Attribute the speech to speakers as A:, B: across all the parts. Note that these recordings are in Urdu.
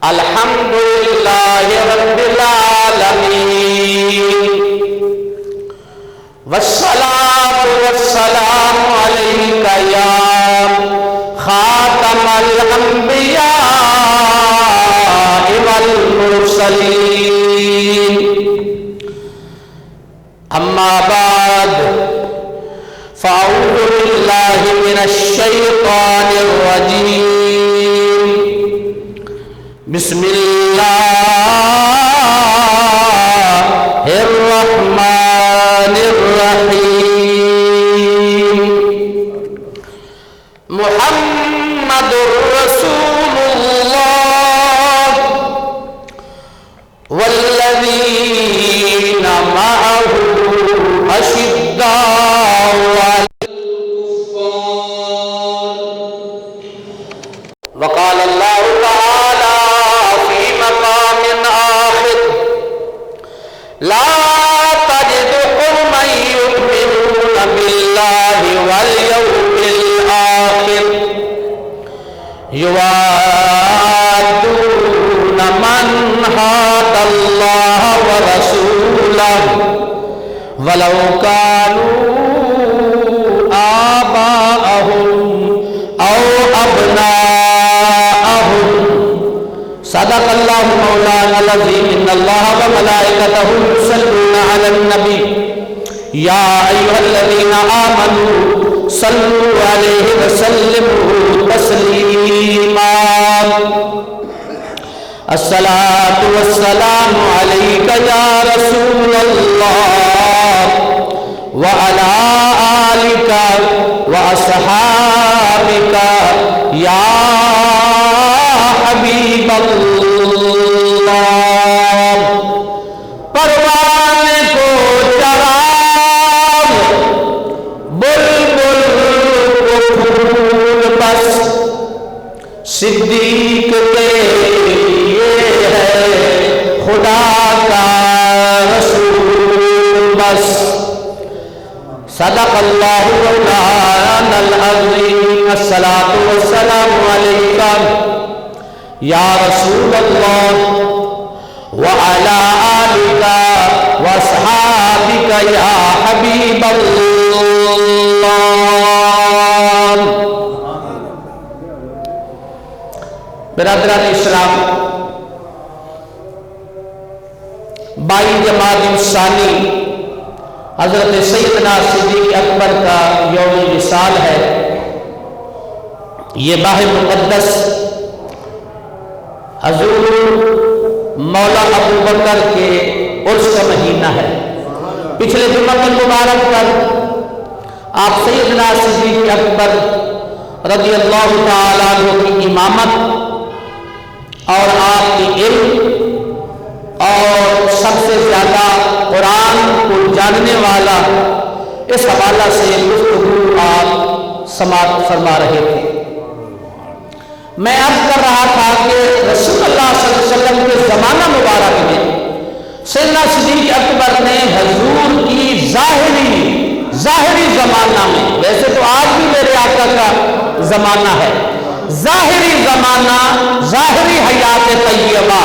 A: الحمدللہ رب العالمین والصلاة والسلام علیک یا خاتم الانبیاء والمرسلین اما بعد فاعوذ باللہ من الشیطان الرجیم بسم اللہ الرحمن الرحیم محمد رسول اللہ والذین معه اشداء وقال اللہ تعالی فی مقام آخر لا تجد قوما یؤمنون باللہ والیوم الآخر یوادون من حاد اللہ ورسولہ ولو كانوا آباءهم أو أبناءهم صدق الله مولانا العظيم إن الله وملائكته يصلون على النبي يا أيها الذين آمنوا صلوا عليه وسلموا تسليما الصلاة والسلام عليك يا رسول الله وعلى آلك وأصحابك يا حبيب الله پروانے کو چراغ بلبل کو پھول بس صدیق کے خدا کا رسول بس صدق اللہ مولانا العظیم الصلاة والسلام علیک یا رسول اللہ وعلی آلک واصحابک یا حبیب اللہ۔ برادران اسلام، 22 جمادی الثانی حضرت سیدنا صدیق اکبر کا یوم وصال ہے۔ یہ ماہ مقدس حضور مولا ابو بکر کے عرس کا مہینہ ہے۔ پچھلے جمعہ مبارک پر آپ سیدنا صدیق اکبر رضی اللہ تعالیٰ عنہ کی امامت اور آپ کی علم اور سب سے زیادہ قرآن کو جاننے والا اس حوالہ سے گفتگو آپ سماعت فرما رہے تھے۔ میں عرض کر رہا تھا کہ رسول اللہ صلی اللہ علیہ وسلم کے زمانہ مبارک میں سیدنا صدیق اکبر نے حضور کی ظاہری زمانہ میں، ویسے تو آج بھی میرے آقا کا زمانہ ہے، ظاہری زمانہ، ظاہری حیات طیبہ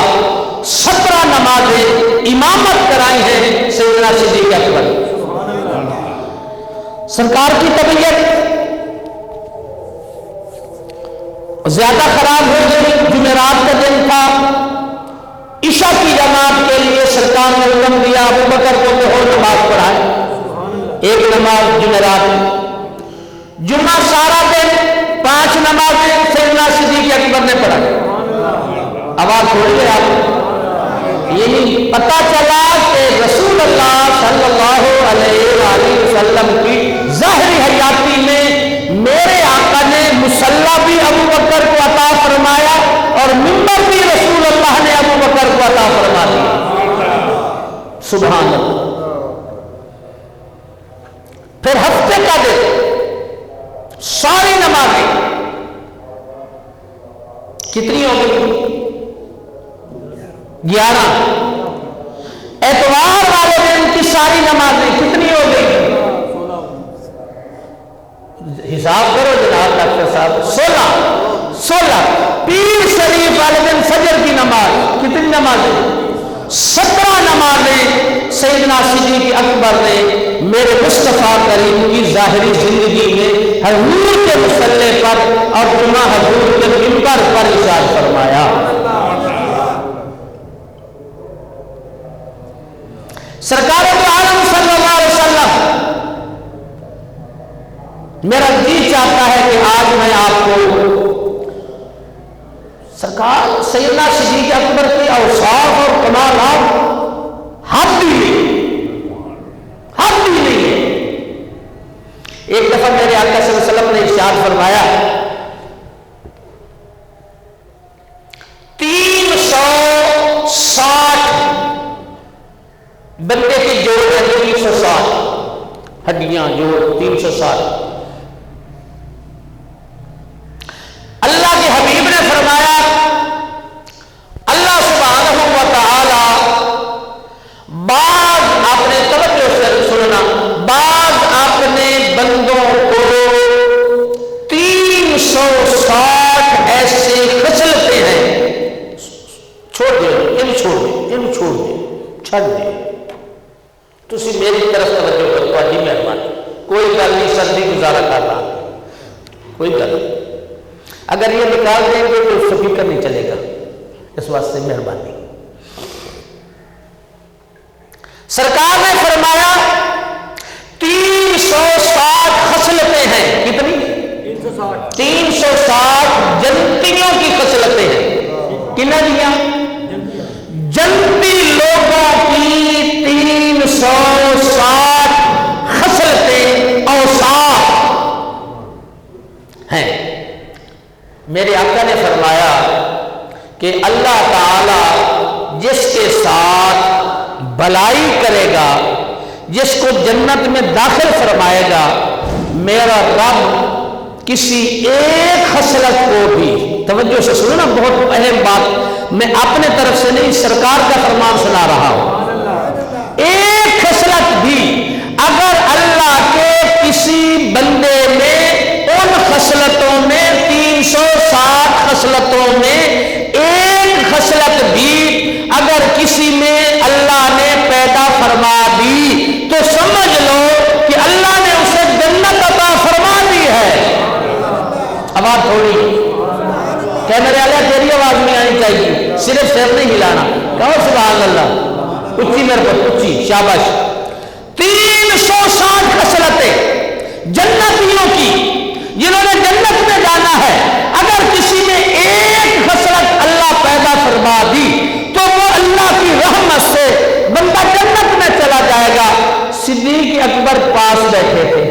A: 17 نمازیں امامت کرائی ہیں سیدنا صدیق اکبر۔ سرکار کی طبیعت زیادہ خراب ہو گئی، جمعرات کا دن تھا، عشاء کی جماعت کے لیے سرکار نے حکم دیا ابو بکر کو کہ اور نماز پڑھائے، ایک نماز جمعرات، جمعہ سارا دن 5 نمازیں سیدنا صدیق اکبر نے پڑھائی۔ آواز چھوڑی ہے آپ، یعنی پتہ چلا کہ رسول اللہ صلی اللہ علیہ وآلہ وسلم کی ظاہری حیاتی میں میرے آقا نے مصلی بھی ابو بکر کو عطا فرمایا اور منبر بھی رسول اللہ نے ابو بکر کو عطا فرما دیا۔ سبحان اللہ۔ پھر ہفتے کا دن ساری نمازیں کتنی ہو گئی؟ 11۔ اتوار والے دن کی ساری نمازیں کتنی ہو گئی؟ حساب کرو جناب ڈاکٹر صاحب، 16۔ پیر شریف والے دن فجر کی نماز، کتنی نمازیں؟ 17 نمازیں سیدنا صدیق اکبر نے میرے مصطفیٰ کریم کی ظاہری زندگی میں حضور کے مصلی پر اور جمعہ حضور کے منبر پر ارشاد فرمایا۔ سرکار دو عالم صلی اللہ علیہ وسلم، میرا جی چاہتا ہے کہ آج میں آپ کو سرکار سیدنا صدیق اکبر کی اوصاف اور کمالات حد بھی نہیں ہے۔ ایک دفعہ میرے آقا صلی اللہ علیہ وسلم نے ارشاد فرمایا 360 بندے کی جوڑ ہے، 360 ہڈیاں جوڑ 360۔ اللہ کے حبیب نے فرمایا اللہ سبحانہ و تعالی بعض اپنے توجہ سے سننا، بعض اپنے بندوں کو 360 ایسے خصلتیں ہیں، چھوڑ دیں، ان چھوڑ دیں، ان چھوڑ دیں، چھڑ دیں۔ تسی میری طرف توجہ کرو، تہاڈی مہربانی، کوئی گل نہیں، سردی گزارا کر رہا، کوئی گل نہیں۔ اگر یہ نکال دیں گے تو سپیکر نہیں چلے گا، اس واسطے مہربانی۔ سرکار نے فرمایا 360 خصلتیں ہیں، کتنی؟ 360 جنتیوں کی خصلتیں ہیں۔ کنہ دیا؟ جنتی لوگوں کی 360 خصلتیں اوصاف ہیں۔ میرے آقا نے فرمایا کہ اللہ تعالی جس کے ساتھ بھلائی کرے گا، جس کو جنت میں داخل فرمائے گا، میرا رب کسی ایک خصلت کو بھی، توجہ سے سننا، بہت اہم بات، میں اپنے طرف سے نہیں سرکار کا فرمان سنا رہا ہوں، ایک خصلت بھی اگر اللہ کے کسی بندے میں ان خصلتوں میں 360 خصلتوں میں ایک خصلت بھی اگر کسی میں اللہ نے پیدا فرما دی تو سمجھ لو کہ اللہ نے اسے جنت عطا فرما دی ہے۔ آواز تھوڑی کیمرے والے، تیری آواز نہیں آنی چاہیے، صرف سر نہیں ہلانا، کہو سبحان اللہ، اچھی میرے کو اچھی، شاباش۔ 360 خصلتیں جنتیوں کی، جنہوں نے جنت میں جانا ہے، اگر کسی میں ایک خصلت اللہ پیدا فرما دی تو وہ اللہ کی رحمت سے بندہ جنت میں چلا جائے گا۔ صدیق اکبر پاس بیٹھے تھے،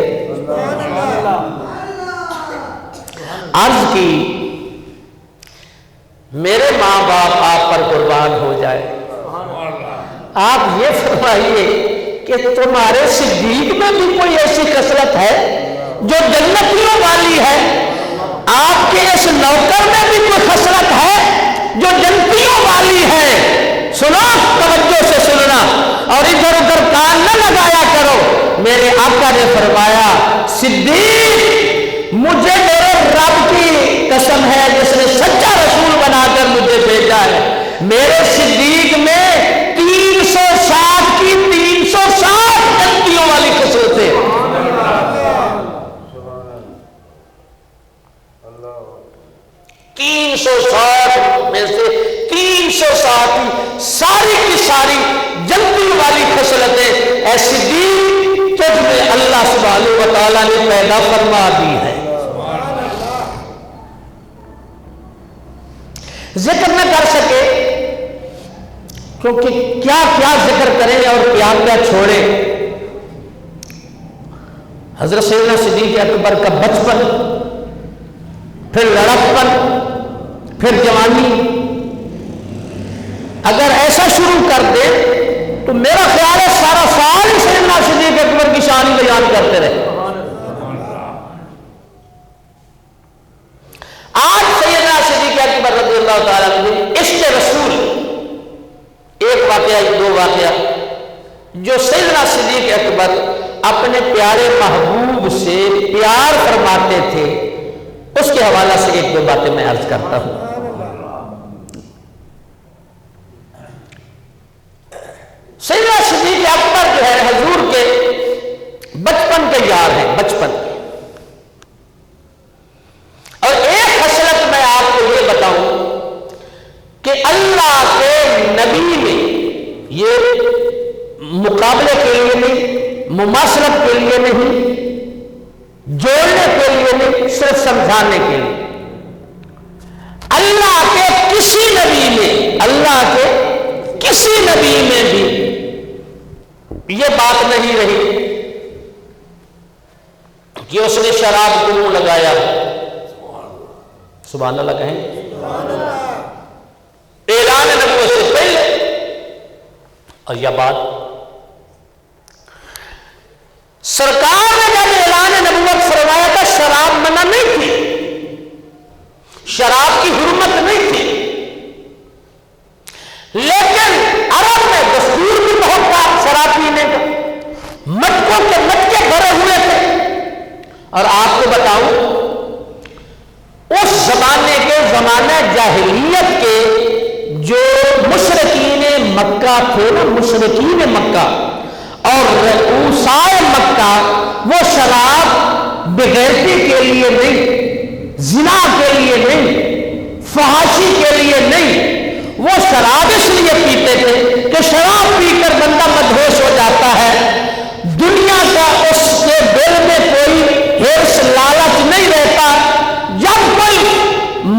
A: عرض کی میرے ماں باپ آپ پر قربان ہو جائے، آپ یہ فرمائیے کہ تمہارے صدیق میں بھی کوئی ایسی خصلت ہے جو جنتیوں والی ہے؟ آپ کے اس نوکر میں بھی کوئی خصلت ہے جو جنتیوں والی ہے؟ سنو، توجہ سے سننا اور ادھر ادھر کان نہ لگایا کرو۔ میرے آقا نے فرمایا صدیق، مجھے میرے رب کی قسم ہے جس نے سچا رسول بنا کر مجھے بھیجا ہے، میرے صدیق میں 360 کی 360 جنتیوں والی خصلتیں، 360 میں سے 360 ساری کی ساری جنتی والی خصلتیں ایسی دی تجھ میں اللہ سبحانہ و تعالیٰ نے پیدا فرما دی ہے۔ ذکر نہ کر سکے کیونکہ کیا کیا ذکر کریں اور کیا کیا چھوڑیں۔ حضرت سیدنا صدیق اکبر کا بچپن، پھر لڑکپن، پھر جوانی، اگر ایسا شروع کر دے تو میرا خیال ہے سارا سال ہی سیدنا صدیق اکبر کی شان بیان کرتے رہے۔ آج سیدنا صدیق اکبر رضی اللہ تعالیٰ عنہ عشق رسول، ایک واقعہ دو واقعہ جو سیدنا صدیق اکبر اپنے پیارے محبوب سے پیار فرماتے تھے، اس کے حوالہ سے ایک دو باتیں میں عرض کرتا ہوں۔ بچپن کے یار ہیں، بچپن کے. اور ایک خصلت میں آپ کو یہ بتاؤں کہ اللہ کے نبی میں یہ مقابلے کے لیے نہیں، مماثلت کے لیے نہیں، جوڑنے کے لیے نہیں، صرف سمجھانے کے لیے. اللہ کے کسی نبی میں، اللہ کے کسی نبی میں بھی یہ بات نہیں رہی کہ اس نے شراب کو منہ لگایا. سبحان اللہ کہیں. اعلان نبوت سے پہلے. اور یہ بات سرکار نے جب اعلان نبوت فرمایا تھا، شراب منع نہیں تھی، شراب کی حرمت نہیں تھی، لیکن عرب میں دستور بھی بہت تھا شراب پینے کا، مٹکوں کے مٹکے بھرے ہوئے تھے. اور آپ کو بتاؤں اس زمانے کے زمانہ جاہلیت کے جو مشرکین مکہ تھے نا، مشرکین مکہ اور رؤسائے مکہ، وہ شراب بغیرتی کے لیے نہیں، زنا کے لیے نہیں، فحاشی کے لیے نہیں، وہ شراب اس لیے پیتے تھے کہ شراب پی کر بندہ مدہوش ہو جاتا ہے، دنیا کا اس کے دل میں کوئی ہرس لالچ نہیں رہتا. جب کوئی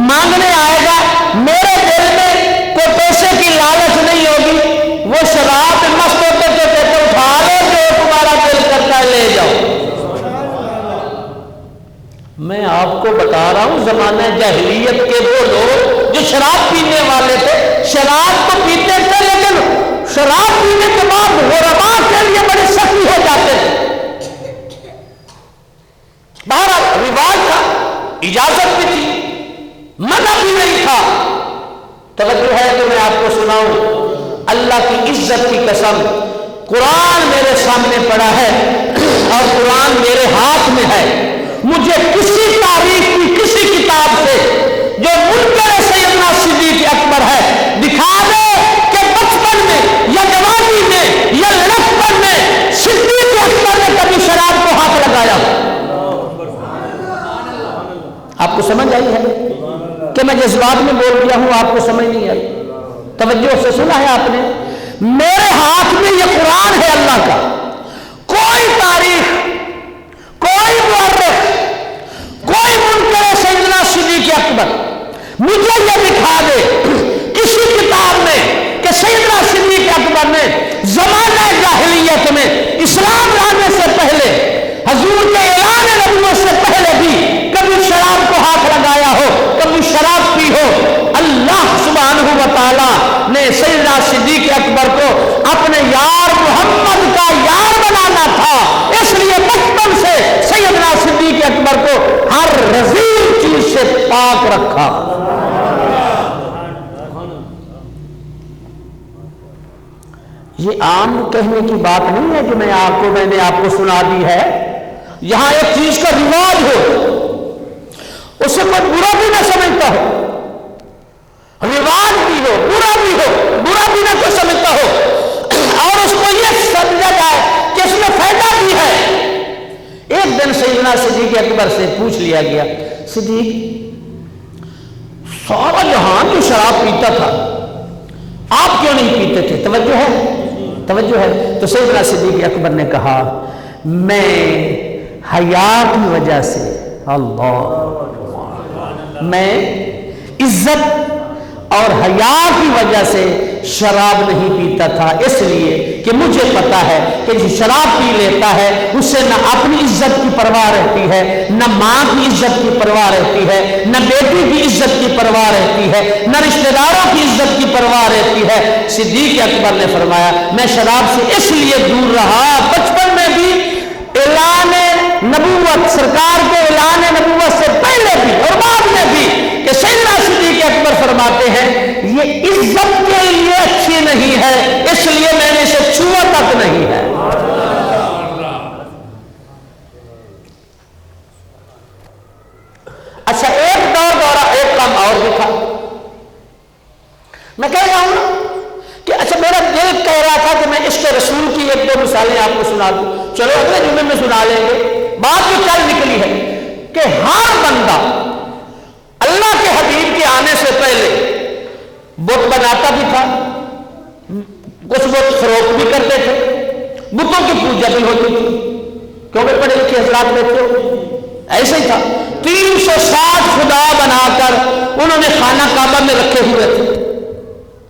A: مانگنے آئے گا میرے دل میں کوئی پیسے کی لالچ نہیں ہوگی، وہ شراب میں مست ہوتے تو کہتے اٹھا لو جو تمہارا دل کرتا ہے لے جاؤ. میں آپ کو بتا رہا ہوں زمانہ جاہلیت کے وہ لوگ جو شراب پینے والے تھے، شراب تو پیتے تھے لیکن شراب پینے کے بعد غربا کے لیے بڑی سختی ہو جاتے تھے. بہرحال رواج تھا، اجازت بھی تھی، منع بھی نہیں تھا. توجہ ہے تو میں آپ کو سناؤں، اللہ کی عزت کی قسم، قرآن میرے سامنے پڑا ہے اور قرآن میرے ہاتھ میں ہے. مجھے کسی تاریخ کی کسی کتاب سے جو منکر سیدنا صدیق اکبر ہے دکھا دے کہ بچپن میں یا جوانی میں یا لڑکپن میں صدیق اکبر نے کبھی شراب کو ہاتھ لگایا. آپ کو سمجھ آئی ہے کہ میں جس بات میں بول رہا ہوں آپ کو سمجھ نہیں آئی؟ توجہ سے سنا ہے آپ نے؟ میرے ہاتھ میں یہ قرآن ہے اللہ کا. کوئی تاریخ، کوئی مورخ، کوئی منکر سیدنا صدیق اکبر مجھے یہ دکھا دے کسی کتاب میں کہ سیدنا صدیق اکبر نے زمانہ جاہلیت میں اسلام لانے سے پہلے، حضور کے اعلان نبوت سے پہلے بھی کبھی شراب کو ہاتھ لگایا ہو، کبھی شراب پی ہو. اللہ سبحانہ و تعالی نے سیدنا صدیق اکبر کو اپنے یار محمد کا یار بنانا تھا، اس لیے بچپن سے سیدنا صدیق اکبر کو ہر رذیل چیز سے پاک رکھا. یہ عام کہنے کی بات نہیں ہے کہ میں نے آپ کو سنا دی ہے. یہاں ایک چیز کا رواج ہو، اسے کوئی برا بھی نہ سمجھتا ہو، رواج بھی ہو، برا بھی نہ کوئی سمجھتا ہو، اور اس کو یہ سمجھا جائے کہ اس میں فائدہ بھی ہے. ایک دن سیدنا صدیق اکبر سے پوچھ لیا گیا، صدیق سارا جہان جو شراب پیتا تھا آپ کیوں نہیں پیتے تھے؟ توجہ ہے. تو سیدنا صدیق اکبر نے کہا میں حیا کی وجہ سے، میں عزت اور حیا کی وجہ سے شراب نہیں پیتا تھا، اس لیے کہ مجھے پتا ہے کہ جو شراب پی لیتا ہے اس سے نہ اپنی عزت کی پرواہ رہتی ہے، نہ ماں کی عزت کی پرواہ رہتی ہے، نہ بیٹی کی عزت کی پرواہ رہتی ہے، نہ رشتہ داروں کی عزت کی پرواہ رہتی ہے. صدیق اکبر نے فرمایا میں شراب سے اس لیے دور رہا بچپن میں بھی، اعلان نبوت، سرکار کے اعلان نبوت سے پہلے بھی اور بعد میں بھی، کہ سیدنا صدیق اکبر فرماتے ہیں یہ عزت کے لیے اچھی نہیں ہے، اس لیے میں نے اسے چھوا تک نہیں ہے. اچھا ایک دورہ ایک کام اور بھی تھا. میں کہہ رہا ہوں کہ اچھا میرا دل کہہ رہا تھا کہ میں عشق رسول کی ایک دو مثالیں آپ کو سنا دوں. چلو اگلے جمعے میں سنا لیں گے. بات جو چل نکلی ہے کہ ہر بندہ اللہ کے حبیب کے آنے سے پہلے بت بناتا بھی تھا, کچھ بت فروخت بھی کرتے تھے, بتوں کی پوجا بھی ہوتی تھی. کیونکہ پڑھے لکھے حضرات بیٹھے ہو, ایسے ہی تھا. 360 خدا بنا کر انہوں نے خانہ کعبہ میں رکھے ہوئے تھے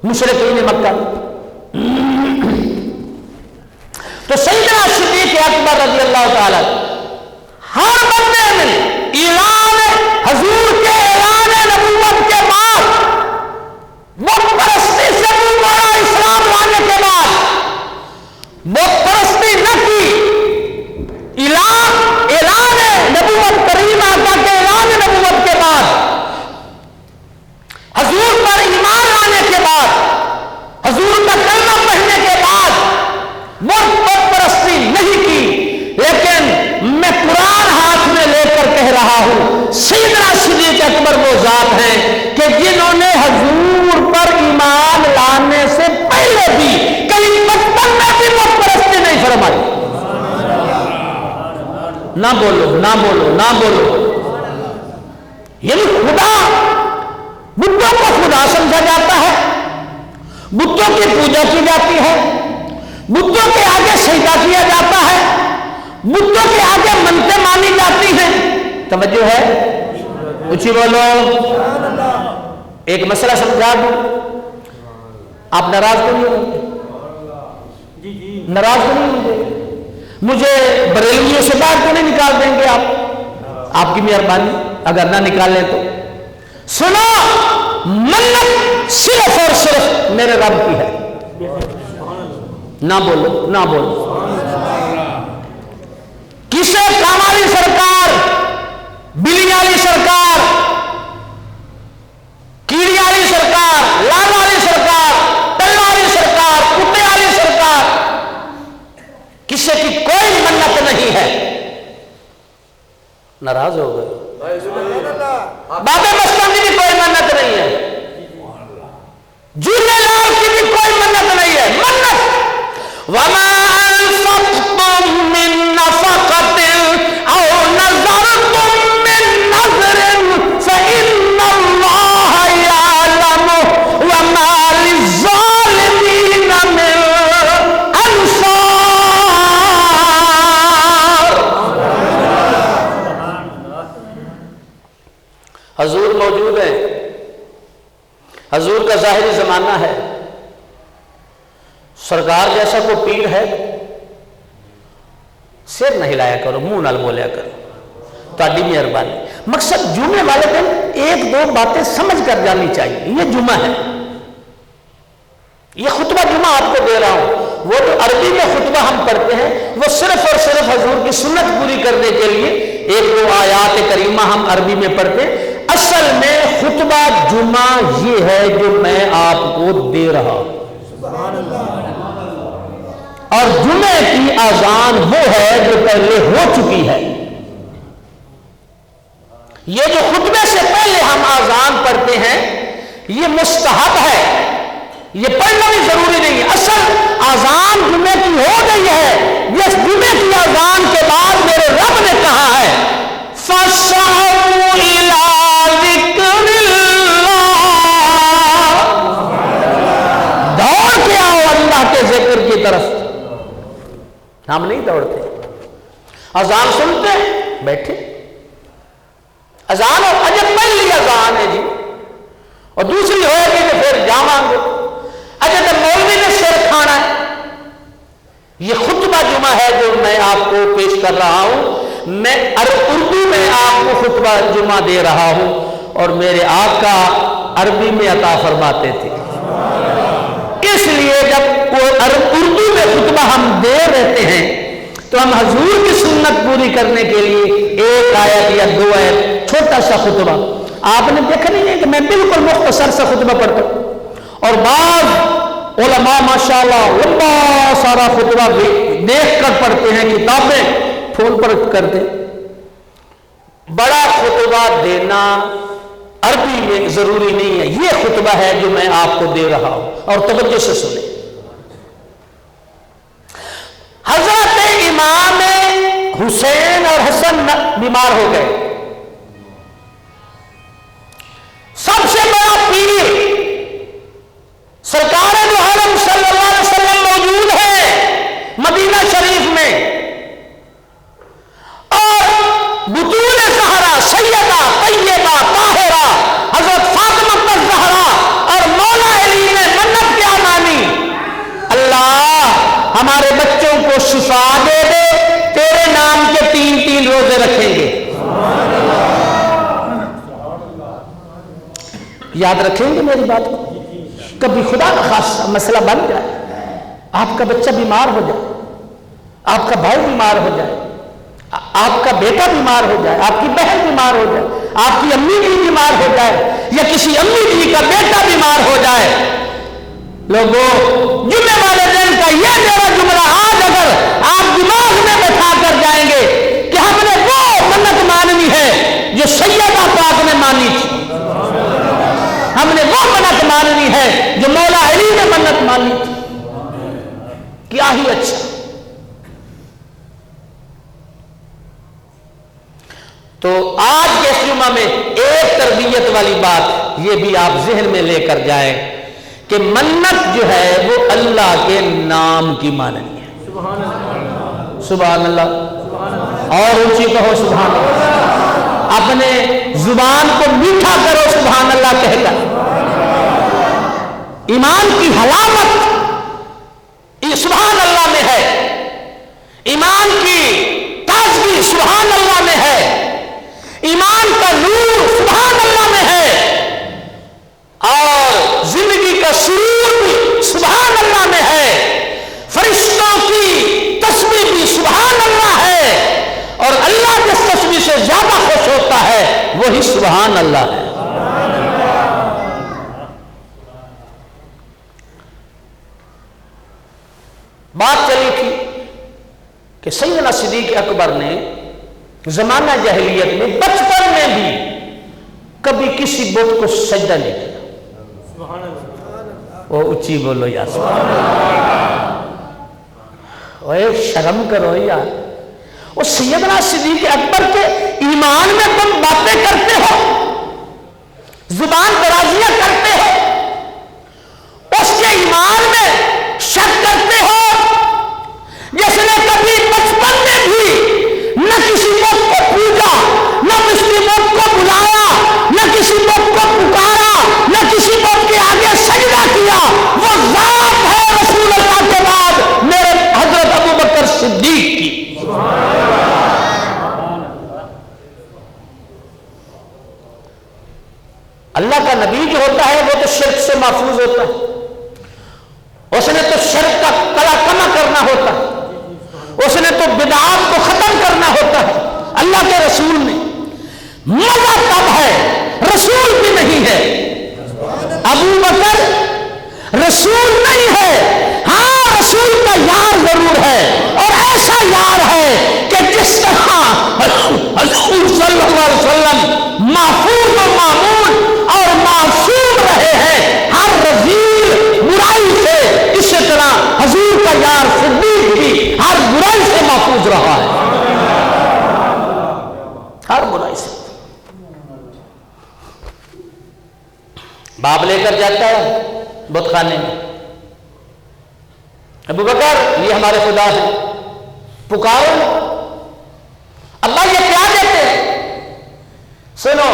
A: مشرکین مکہ. تو سیدنا صدیق اکبر رضی اللہ تعالی ہر بندے میں اعلان حضور کے اعلان نبوت کے بعد, بت پرستی سے منہ موڑا, اسلام لانے کے بعد بت پرستی نہ کی, اعلان نبوت کریمہ کا کہ اعلان نبوت کے بعد حضور پر ایمان لانے کے بعد, حضور کا کلمہ پڑھنے کے بعد بت پرستی نہیں کی. لیکن میں قرآن ہاتھ میں لے کر کہہ رہا ہوں, سیدنا صدیق اکبر وہ ذات ہیں کہ جنہوں نے حضور پر ایمان لانے سے پہلے بھی کہیں بچپن میں بھی بت پرستی نہیں فرمائی. نہ بولو نہ بولو نہ بولو. یعنی خدا, بتوں کو خدا سمجھا جاتا ہے, بتوں کی پوجا کی جاتی ہے, بتوں کے آگے سجدہ کیا جاتا ہے, بتوں کے آگے منتیں مانی جاتی ہیں. توجہ ہے, اونچی بولو. ایک مسئلہ سمجھا دوں, آپ ناراض تو نہیں ہوتے؟ ناراض تو نہیں ہوتے؟ مجھے بریلویوں سے باہر تو نہیں نکال دیں گے آپ کی مہربانی اگر نہ نکالیں تو. سنو, منت صرف اور صرف میرے رب کی ہے. نہ بولو نہ بولو. کسے کام والی سرکار, بلی والی سرکار, کیڑی والی سرکار, لال والی سرکار, تل والی سرکار, کتے والی سرکار, کسے کی کوئی منت نہیں ہے. ناراض ہو گئے. بابے مستان کی بھی کوئی منت نہیں ہے, جھولے لال کی بھی کوئی منت نہیں ہے. منت وما انفقتم من نفقت او نذرتم من نذر فإن اللہ یعلم وما للظالمین من انصار. حضور موجود ہیں, حضور کا ظاہری زمانہ ہے, سرکار جیسا کوئی پیر ہے, سر نہ ہلایا کرو, منہ نہ بولیا کرو, تاڈی مہربانی. مقصد جمعے والے دن ایک دو باتیں سمجھ کر جانی چاہیے. یہ جمعہ ہے, یہ خطبہ جمعہ آپ کو دے رہا ہوں. وہ جو عربی میں خطبہ ہم پڑھتے ہیں وہ صرف اور صرف حضور کی سنت پوری کرنے کے لیے ایک دو آیات کریمہ ہم عربی میں پڑھتے ہیں. اصل میں خطبہ جمعہ یہ ہے جو میں آپ کو دے رہا ہوں, اور جمعے کی اذان وہ ہے جو پہلے ہو چکی ہے. یہ جو خطبے سے پہلے ہم اذان پڑھتے ہیں یہ مستحب ہے, یہ پڑھنا بھی ضروری نہیں ہے. اصل اذان جمعے کی ہو گئی ہے. جس جمعے کی اذان کے بعد میرے رب نے کہا ہے فَاسْعَوْا إِلَىٰ ذِكْرِ اللَّهِ, دوڑ کے آؤ اللہ کے ذکر کی طرف. ہم نہیں دوڑتے, اذان سنتے بیٹھے, اذان اور اجب پہلی اذان ہے جی, اور دوسری ہوگی تو پھر جاواں گے. اجب مولوی نے سر کھانا ہے. یہ خطبہ جمعہ ہے جو میں آپ کو پیش کر رہا ہوں. میں اردو میں آپ کو خطبہ جمعہ دے رہا ہوں, اور میرے آقا عربی میں عطا فرماتے تھے. اس لیے جب اردو میں خطبہ ہم دے رہتے ہیں تو ہم حضور کی سنت پوری کرنے کے لیے ایک آیت یا دو آیت چھوٹا سا خطبہ, آپ نے دیکھا نہیں ہے کہ میں بالکل مختصر سا خطبہ پڑھتا ہوں, اور بعض علماء ماشاءاللہ لمبا سارا خطبہ بھی دیکھ کر پڑھتے ہیں, کتابیں فون پر کرتے. بڑا خطبہ دینا عربی میں ضروری نہیں ہے. یہ خطبہ ہے جو میں آپ کو دے رہا ہوں, اور توجہ سے سنیں. حضرت امام حسین اور حسن بیمار ہو گئے. سب سے بڑا پیر سرکار دو عالم صلی اللہ علیہ وسلم موجود ہے مدینہ شریف میں، اور بطول زہرا سیدہ طیبہ طاہرہ حضرت فاطمہ الزہرا اور مولا علی نے منت کیا مانی، اللہ ہمارے بچوں کو شفا دے دے، تیرے نام کے 3 روزے رکھیں گے. یاد رکھیں گے میری بات کو؟ کبھی خدا نخواستہ مسئلہ بن جائے، آپ کا بچہ بیمار ہو جائے، آپ کا بھائی بیمار ہو جائے، آپ کا بیٹا بیمار ہو جائے، آپ کی بہن بیمار ہو جائے، آپ کی امی بھی بیمار ہو جائے، یا کسی امی بھی کا بیٹا بیمار ہو جائے، لوگوں جمعے والے دن کا یہ میرا جملہ آج اگر آپ دماغ میں بٹھا کر جائیں گے کہ ہم نے وہ منت ماننی ہے جو سیدہ پاک نے مانی تھی، ہم نے وہ منت ماننی ہے جو مولا علی نے منت مانی تھی، کیا ہی اچھا. تو آج کے اس جمعہ میں ایک تربیت والی بات یہ بھی آپ ذہن میں لے کر جائیں کہ منت جو ہے وہ اللہ کے نام کی ماننی ہے. سبحان اللہ، اور اونچی کہو سبحان اللہ، اپنے زبان کو میٹھا کرو سبحان اللہ کہہ کر. ایمان کی حلاوت سبحان اللہ میں ہے، ایمان کی تازگی سبحان اللہ میں ہے، ایمان کا نور سبحان اللہ میں ہے، اور زندگی کا سرور بھی سبحان اللہ میں ہے، فرشتوں کی تسبیح بھی سبحان اللہ ہے، اور اللہ جس تسبیح سے زیادہ خوش ہوتا ہے وہی سبحان اللہ ہے. بات چلی تھی کہ سیدنا صدیق اکبر نے زمانہ جاہلیت میں بچپن میں بھی کبھی کسی بت کو سجدہ نہیں کیا. وہ اچھی بولو یا سبحان اللہ، اوے شرم کرو یار. وہ سیدنا صدیق اکبر کے ایمان میں تم باتیں کرتے ہو، زبان درازیاں کرتے ہو، اس کے ایمان میں شک کرتے ہو، جس نے کبھی بچپن میں بھی نہ کسی بت کو پوجا، نہ کسی بت کو بلایا، نہ کسی بت کو پکارا، نہ کسی بت کے آگے سجدہ کیا، وہ ذات ہے رسول اللہ کے بعد میرے حضرت ابوبکر صدیق کی. اللہ کا نبی جو ہوتا ہے وہ تو شرک سے محفوظ ہوتا ہے، اس نے تو شرک کا کلا کما کرنا ہوتا ہے، اس نے تو بدعات کو ختم کرنا ہوتا ہے. اللہ کے رسول نے مزہ تب ہے، رسول بھی نہیں ہے. ابو بکر رسول نہیں ہے، ہاں رسول کا یار ضرور ہے، اور ایسا یار ہے کہ جس طرح حضور صلی اللہ علیہ وسلم محفوظ و معمول اور معصوم رہے ہیں ہر رذیل برائی سے، اسی طرح حضور کا یار صدیق بھی ہر برائی سے محفوظ رہا ہے، ہر برائی سے. باپ لے کر جاتا ہے بت خانے میں، ابو بکر یہ ہمارے خدا ہے، پکارو. اللہ یہ کیا دیتے ہیں؟ سنو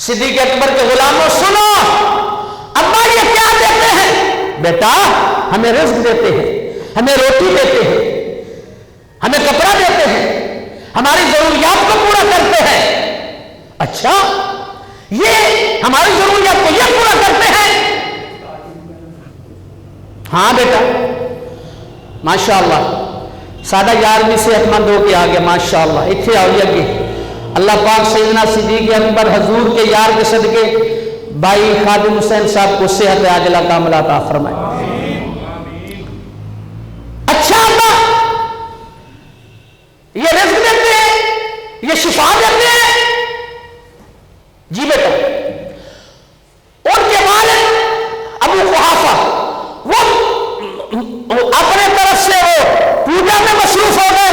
A: صدیق اکبر کے غلاموں، سنو اللہ یہ کیا دیتے ہیں؟ بیٹا ہمیں رزق دیتے ہیں، ہمیں روٹی دیتے ہیں، ہمیں کپڑا دیتے ہیں، ہماری ضروریات کو پورا کرتے ہیں. اچھا یہ ہماری ضروریات کو یہ پورا کرتے ہیں؟ ہاں بیٹا ماشاءاللہ، سادہ یار بھی صحت مند ہو کے آگے ماشاءاللہ. اتھے آؤ اگے. اللہ پاک سیدنا صدیق اکبر حضور کے یار کے صدقے بھائی خادم حسین صاحب کو صحت عاجلہ کاملہ عطا فرمائے. اچھا اللہ یہ رزق دیتے ہیں، یہ شفا دیتے ہیں؟ جی بیٹا. ان کے والد ابو قحافہ وہ اپنے طرف سے وہ پوجا میں مصروف ہو گئے،